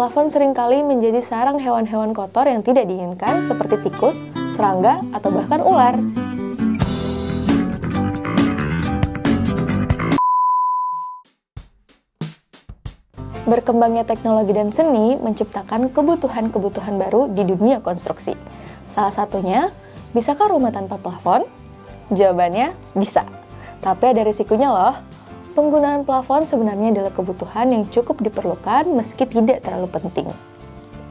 plafon seringkali menjadi sarang hewan-hewan kotor yang tidak diinginkan seperti tikus, serangga, atau bahkan ular. Berkembangnya teknologi dan seni menciptakan kebutuhan-kebutuhan baru di dunia konstruksi. Salah satunya, bisakah rumah tanpa plafon? Jawabannya, bisa. Tapi ada risikonya loh. Penggunaan plafon sebenarnya adalah kebutuhan yang cukup diperlukan meski tidak terlalu penting.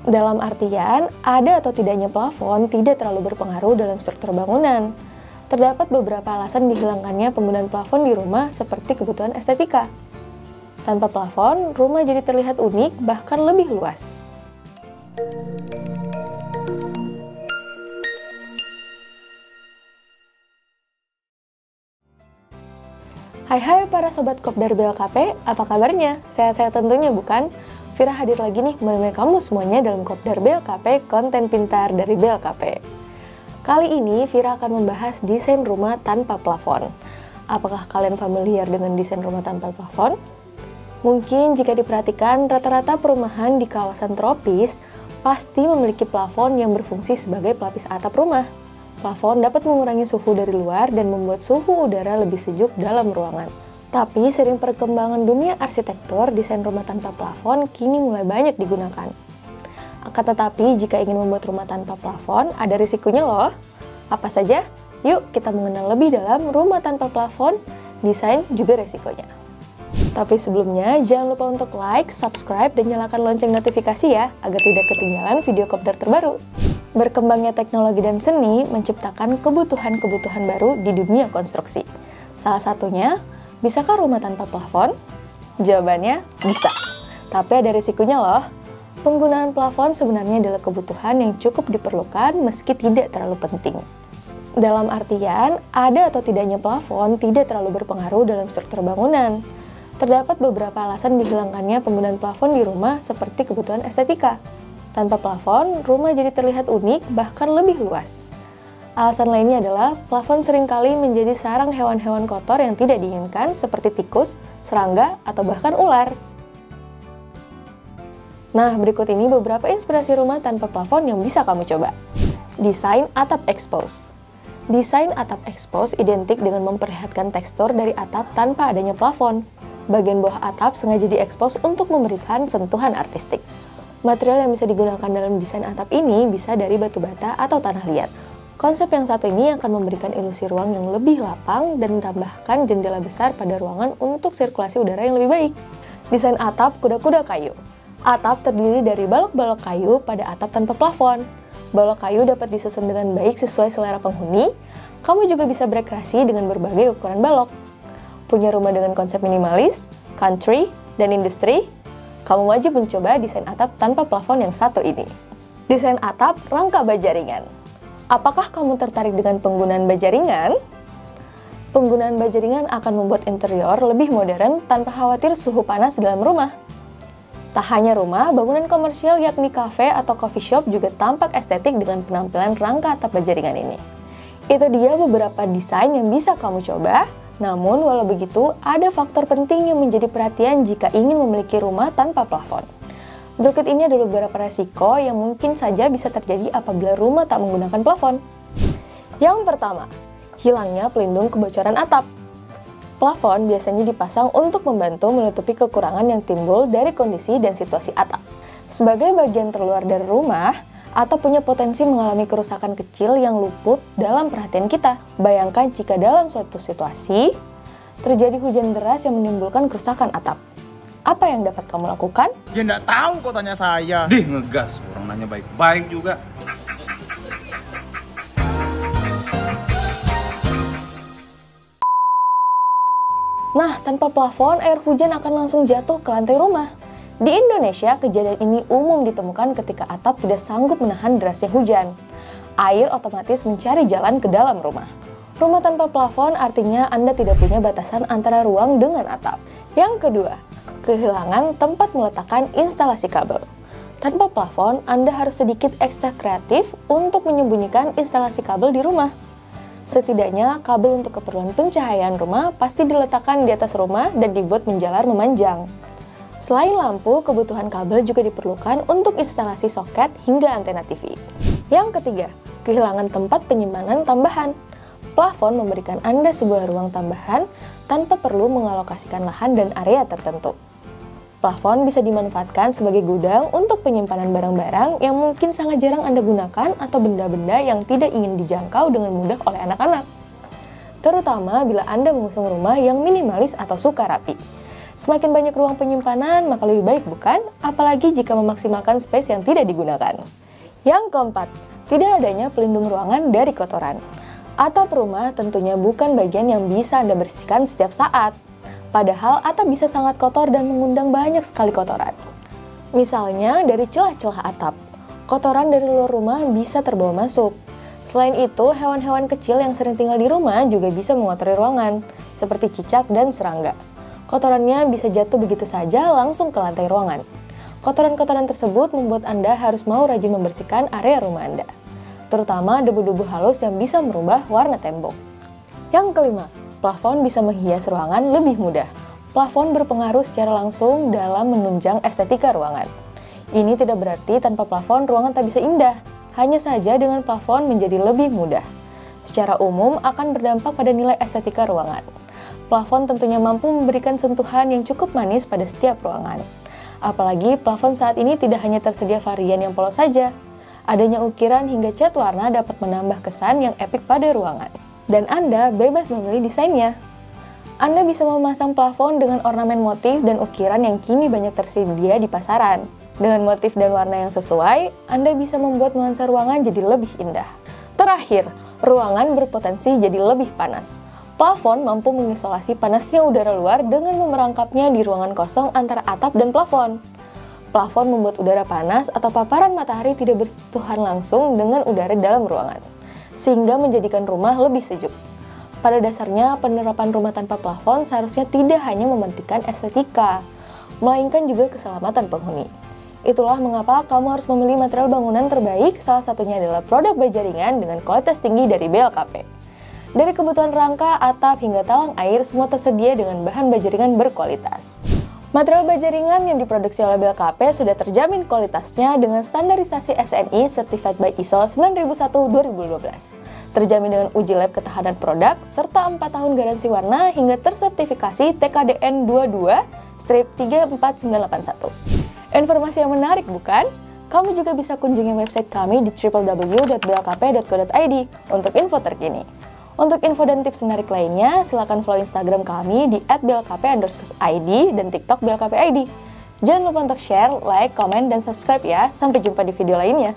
Dalam artian, ada atau tidaknya plafon tidak terlalu berpengaruh dalam struktur bangunan. Terdapat beberapa alasan dihilangkannya penggunaan plafon di rumah seperti kebutuhan estetika. Tanpa plafon, rumah jadi terlihat unik, bahkan lebih luas. Hai para sobat Kopdar BLKP, apa kabarnya? Sehat-sehat tentunya bukan? Vira hadir lagi nih menemani kamu semuanya dalam Kopdar BLKP, konten pintar dari BLKP. Kali ini Vira akan membahas desain rumah tanpa plafon. Apakah kalian familiar dengan desain rumah tanpa plafon? Mungkin jika diperhatikan, rata-rata perumahan di kawasan tropis pasti memiliki plafon yang berfungsi sebagai pelapis atap rumah. Plafon dapat mengurangi suhu dari luar dan membuat suhu udara lebih sejuk dalam ruangan. Tapi seiring perkembangan dunia arsitektur, desain rumah tanpa plafon kini mulai banyak digunakan. Akan tetapi, jika ingin membuat rumah tanpa plafon, ada risikonya loh. Apa saja? Yuk kita mengenal lebih dalam rumah tanpa plafon, desain juga risikonya. Tapi sebelumnya, jangan lupa untuk like, subscribe, dan nyalakan lonceng notifikasi ya, agar tidak ketinggalan video kopdar terbaru. Berkembangnya teknologi dan seni menciptakan kebutuhan-kebutuhan baru di dunia konstruksi. Salah satunya, bisakah rumah tanpa plafon? Jawabannya, bisa. Tapi ada risikonya loh. Penggunaan plafon sebenarnya adalah kebutuhan yang cukup diperlukan meski tidak terlalu penting. Dalam artian, ada atau tidaknya plafon tidak terlalu berpengaruh dalam struktur bangunan. Terdapat beberapa alasan dihilangkannya penggunaan plafon di rumah seperti kebutuhan estetika. Tanpa plafon, rumah jadi terlihat unik, bahkan lebih luas. Alasan lainnya adalah plafon seringkali menjadi sarang hewan-hewan kotor yang tidak diinginkan seperti tikus, serangga, atau bahkan ular. Nah, berikut ini beberapa inspirasi rumah tanpa plafon yang bisa kamu coba. Desain atap expose. Desain atap expose identik dengan memperlihatkan tekstur dari atap tanpa adanya plafon. Bagian bawah atap sengaja diekspos untuk memberikan sentuhan artistik. Material yang bisa digunakan dalam desain atap ini bisa dari batu bata atau tanah liat. Konsep yang satu ini akan memberikan ilusi ruang yang lebih lapang dan menambahkan jendela besar pada ruangan untuk sirkulasi udara yang lebih baik. Desain atap kuda-kuda kayu. Atap terdiri dari balok-balok kayu pada atap tanpa plafon. Balok kayu dapat disusun dengan baik sesuai selera penghuni. Kamu juga bisa berkreasi dengan berbagai ukuran balok. Punya rumah dengan konsep minimalis, country, dan industri? Kamu wajib mencoba desain atap tanpa plafon yang satu ini. Desain atap rangka baja ringan. Apakah kamu tertarik dengan penggunaan baja ringan? Penggunaan baja ringan akan membuat interior lebih modern tanpa khawatir suhu panas dalam rumah. Tak hanya rumah, bangunan komersial yakni kafe atau coffee shop juga tampak estetik dengan penampilan rangka atap baja ringan ini. Itu dia beberapa desain yang bisa kamu coba. Namun, walau begitu, ada faktor penting yang menjadi perhatian jika ingin memiliki rumah tanpa plafon. Berikut ini adalah beberapa resiko yang mungkin saja bisa terjadi apabila rumah tak menggunakan plafon. Yang pertama, hilangnya pelindung kebocoran atap. Plafon biasanya dipasang untuk membantu menutupi kekurangan yang timbul dari kondisi dan situasi atap. Sebagai bagian terluar dari rumah, atap punya potensi mengalami kerusakan kecil yang luput dalam perhatian kita. Bayangkan jika dalam suatu situasi terjadi hujan deras yang menimbulkan kerusakan atap. Apa yang dapat kamu lakukan? Ya nggak tahu kok tanya saya. Dih ngegas, orang nanya baik-baik juga. Nah, tanpa plafon, air hujan akan langsung jatuh ke lantai rumah. Di Indonesia, kejadian ini umum ditemukan ketika atap tidak sanggup menahan derasnya hujan. Air otomatis mencari jalan ke dalam rumah. Rumah tanpa plafon artinya Anda tidak punya batasan antara ruang dengan atap. Yang kedua, kehilangan tempat meletakkan instalasi kabel. Tanpa plafon, Anda harus sedikit ekstra kreatif untuk menyembunyikan instalasi kabel di rumah. Setidaknya, kabel untuk keperluan pencahayaan rumah pasti diletakkan di atas rumah dan dibuat menjalar memanjang. Selain lampu, kebutuhan kabel juga diperlukan untuk instalasi soket hingga antena TV. Yang ketiga, kehilangan tempat penyimpanan tambahan. Plafon memberikan Anda sebuah ruang tambahan tanpa perlu mengalokasikan lahan dan area tertentu. Plafon bisa dimanfaatkan sebagai gudang untuk penyimpanan barang-barang yang mungkin sangat jarang Anda gunakan atau benda-benda yang tidak ingin dijangkau dengan mudah oleh anak-anak. Terutama bila Anda mengusung rumah yang minimalis atau suka rapi. Semakin banyak ruang penyimpanan, maka lebih baik bukan? Apalagi jika memaksimalkan space yang tidak digunakan. Yang keempat, tidak adanya pelindung ruangan dari kotoran. Atap rumah tentunya bukan bagian yang bisa Anda bersihkan setiap saat. Padahal atap bisa sangat kotor dan mengundang banyak sekali kotoran. Misalnya dari celah-celah atap. Kotoran dari luar rumah bisa terbawa masuk. Selain itu, hewan-hewan kecil yang sering tinggal di rumah juga bisa mengotori ruangan, seperti cicak dan serangga. Kotorannya bisa jatuh begitu saja langsung ke lantai ruangan. Kotoran-kotoran tersebut membuat Anda harus mau rajin membersihkan area rumah Anda, terutama debu-debu halus yang bisa merubah warna tembok. Yang kelima, plafon bisa menghias ruangan lebih mudah. Plafon berpengaruh secara langsung dalam menunjang estetika ruangan. Ini tidak berarti tanpa plafon ruangan tak bisa indah, hanya saja dengan plafon menjadi lebih mudah. Secara umum akan berdampak pada nilai estetika ruangan. Plafon tentunya mampu memberikan sentuhan yang cukup manis pada setiap ruangan. Apalagi plafon saat ini tidak hanya tersedia varian yang polos saja. Adanya ukiran hingga cat warna dapat menambah kesan yang epik pada ruangan. Dan Anda bebas memilih desainnya. Anda bisa memasang plafon dengan ornamen motif dan ukiran yang kini banyak tersedia di pasaran. Dengan motif dan warna yang sesuai, Anda bisa membuat nuansa ruangan jadi lebih indah. Terakhir, ruangan berpotensi jadi lebih panas. Plafon mampu mengisolasi panasnya udara luar dengan memerangkapnya di ruangan kosong antara atap dan plafon. Plafon membuat udara panas atau paparan matahari tidak bersentuhan langsung dengan udara dalam ruangan, sehingga menjadikan rumah lebih sejuk. Pada dasarnya, penerapan rumah tanpa plafon seharusnya tidak hanya mementingkan estetika, melainkan juga keselamatan penghuni. Itulah mengapa kamu harus memilih material bangunan terbaik, salah satunya adalah produk baja ringan dengan kualitas tinggi dari BLKP. Dari kebutuhan rangka, atap, hingga talang air, semua tersedia dengan bahan baja ringan berkualitas. Material baja ringan yang diproduksi oleh BLKP sudah terjamin kualitasnya dengan standarisasi SNI Certified by ISO 9001-2012. Terjamin dengan uji lab ketahanan produk, serta 4 tahun garansi warna hingga tersertifikasi TKDN 22-34981. Informasi yang menarik bukan? Kamu juga bisa kunjungi website kami di www.blkp.co.id untuk info terkini. Untuk info dan tips menarik lainnya, silakan follow Instagram kami di @blkp_id dan TikTok blkp_id. Jangan lupa untuk share, like, komen, dan subscribe ya. Sampai jumpa di video lainnya.